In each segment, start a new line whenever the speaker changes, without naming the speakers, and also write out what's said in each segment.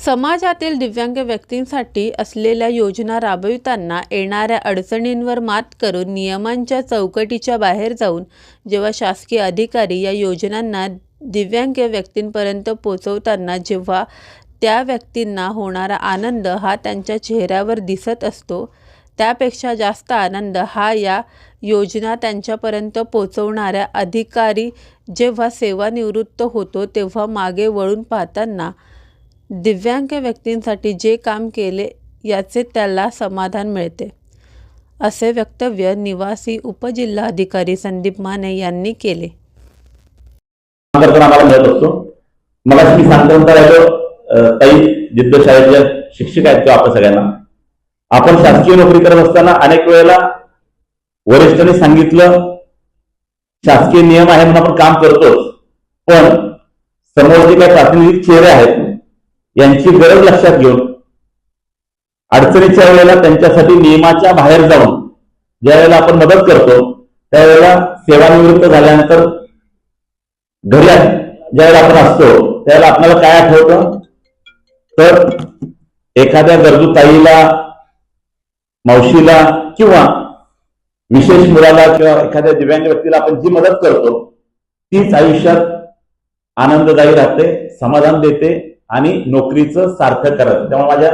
समाजातील दिव्यांग व्यक्तींसाठी असलेल्या योजना राबविताना येणाऱ्या अडचणींवर मात करून नियमांच्या चौकटीच्या बाहेर जाऊन जेव्हा शासकीय अधिकारी या योजनांना दिव्यांग व्यक्तींपर्यंत पोहोचवताना जेव्हा त्या व्यक्तींना होणारा आनंद हा त्यांच्या चेहऱ्यावर दिसत असतो, त्यापेक्षा जास्त आनंद हा या योजना त्यांच्यापर्यंत पोहोचवणाऱ्या अधिकारी जेव्हा सेवानिवृत्त होतो तेव्हा मागे वळून पाहताना दिव्यांग व्यक्तींसाठी जे काम केले याचे त्याला समाधान मिळते, असे वक्तव्य निवासी उपजिल्हाधिकारी संदीप माने यांनी केले.
आम्हाला मिळत असतो. मला मी सांगतो ताई जिद्द शाळेच्या शिक्षक आहेत किंवा आपण सगळ्यांना, आपण शासकीय नोकरी करत असताना अनेक वेळेला वरिष्ठांनी सांगितलं शासकीय नियम आहे म्हणून आपण काम करतोच, पण समोर जे काही प्रातिनिधिक चेहरे आहेत यांची गरज लक्षात घेऊन अडचणीच्या वेळेला त्यांच्यासाठी नियमाच्या बाहेर जाऊन ज्या वेळेला आपण मदत करतो त्यावेळेला सेवानिवृत्त झाल्यानंतर घरी ज्या वेळेला आपण असतो त्यावेळेला आपल्याला काय आठवतं, तर एखाद्या गरजू ताईला, मावशीला किंवा विशेष मुलाला किंवा एखाद्या दिव्यांग व्यक्तीला आपण जी मदत करतो तीच आयुष्यात आनंददायी राहते, समाधान देते आणि नोकरीचं सार्थक करत. त्यामुळे माझ्या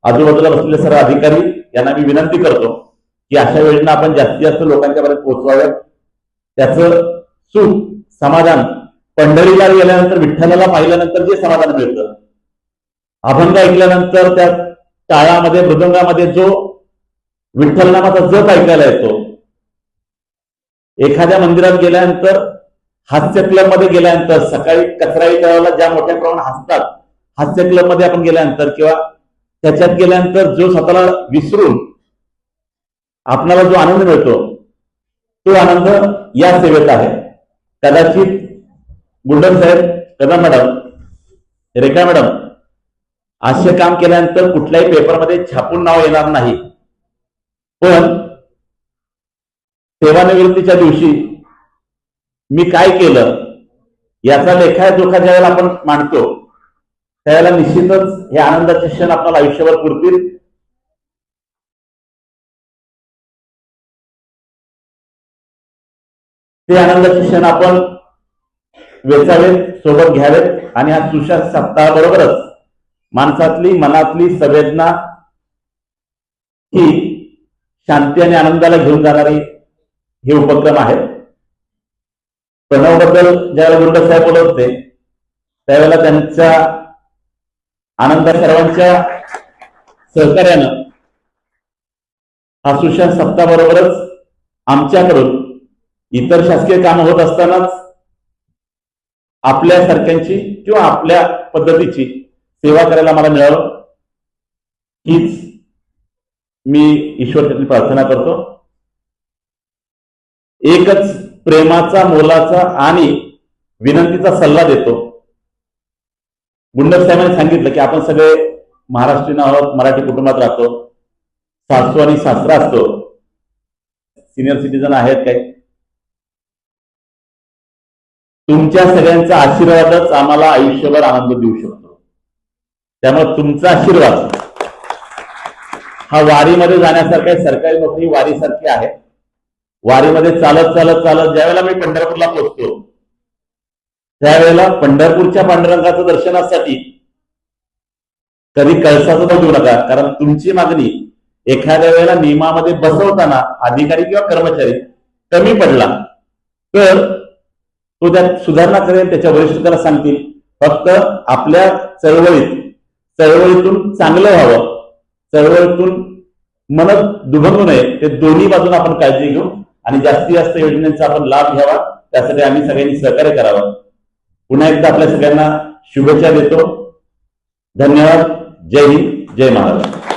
आजूबाजूला बसलेले सर्व अधिकारी यांना मी विनंती करतो की अशा योजना आपण जास्तीत जास्त लोकांच्यापर्यंत पोहोचवाव्यात. त्याचं सुख, समाधान पंढरीला गेल्यानंतर, विठ्ठलाला पाहिल्यानंतर जे समाधान मिळतं, अभंग ऐकल्यानंतर त्या टाळामध्ये, मृदंगामध्ये जो विठ्ठल नामाचा जप ऐकायला येतो, एखाद्या मंदिरात गेल्यानंतर, हास्य क्लब मध्ये गेल्यानंतर, सकाळी कचरा वितळाला ज्या मोठ्या प्रमाणात हसतात, हास्य क्लब मध्ये आपण गेल्यानंतर किंवा त्याच्यात गेल्यानंतर जो स्वतःला विसरून आपल्याला जो आनंद मिळतो तो आनंद या सेवेत आहे. कदाचित गुंडन साहेब, कदम मॅडम, रेखा मॅडम असे काम केल्यानंतर कुठल्याही पेपरमध्ये छापून नाव येणार नाही, पण सेवानिवृत्तीच्या दिवशी मी काय केलं याचा लेखाजोखा ज्यावेळेला आपण मांडतो त्यावेळेला निश्चितच हे आनंदाचे क्षण आपल्याला आयुष्यभर पुरतील. ते आनंदाचे क्षण आपण वेचावेत, सोबत घ्यावेत आणि हा सुशासन सप्ताहाबरोबरच माणसातली, मनातली संवेदना ही शांती आणि आनंदाला घेऊन जाणारी हे उपक्रम आहे. प्रणवबद्दल ज्यावेळेला गुंड साहेब बोलत होते त्यावेळेला त्यांच्या आनंद सर्वांच्या सहकार्यानं हा सुशासन सप्ताहाबरोबरच आमच्याकडून इतर शासकीय कामं होत असतानाच आपल्यासारख्यांची किंवा आपल्या पद्धतीची सेवा करायला मला मिळावं हीच मी ईश्वराची प्रार्थना करतो. एकच प्रेमाचा, मोलाचा आणि विनंतीचा सल्ला देतो. गुंडक साहेबांनी सांगितलं की आपण सगळे महाराष्ट्रीयन आहोत, मराठी कुटुंबात राहतो, सासू आणि सासरा असतो, सिनियर सिटीजन आहेत काय, तुमच्या सगळ्यांचा आशीर्वादच आम्हाला आयुष्यभर आनंद देऊ शकतो. त्यामुळे तुमचा आशीर्वाद हा वारीमध्ये जाण्यासारखा आहे. सरकारी नोकरी वारीसारखी आहे. वारीमध्ये चालत चालत चालत ज्यावेळेला मी पंढरपूरला पोहोचतो त्यावेळेला पंढरपूरच्या पांडुरंगाचं दर्शनासाठी कधी कळसाचं न देऊ नका, कारण तुमची मागणी एखाद्या वेळेला नियमामध्ये बसवताना अधिकारी किंवा कर्मचारी कमी पडला तर तो त्यात सुधारणा करेल, त्याच्या वरिष्ठांना सांगतील. फक्त आपल्या चळवळीतून चांगलं व्हावं, चळवळीतून मन दुभंगू नये, ते दोन्ही बाजून आपण काळजी घेऊ आणि जास्तीत जास्त योजनेचा आपण लाभ घ्यावा. त्यासाठी आम्ही सगळ्यांनी सहकार्य करावं. पुन्हा एकदा आपल्या सगळ्यांना शुभेच्छा देतो. धन्यवाद. जय हिंद, जय महाराष्ट्र.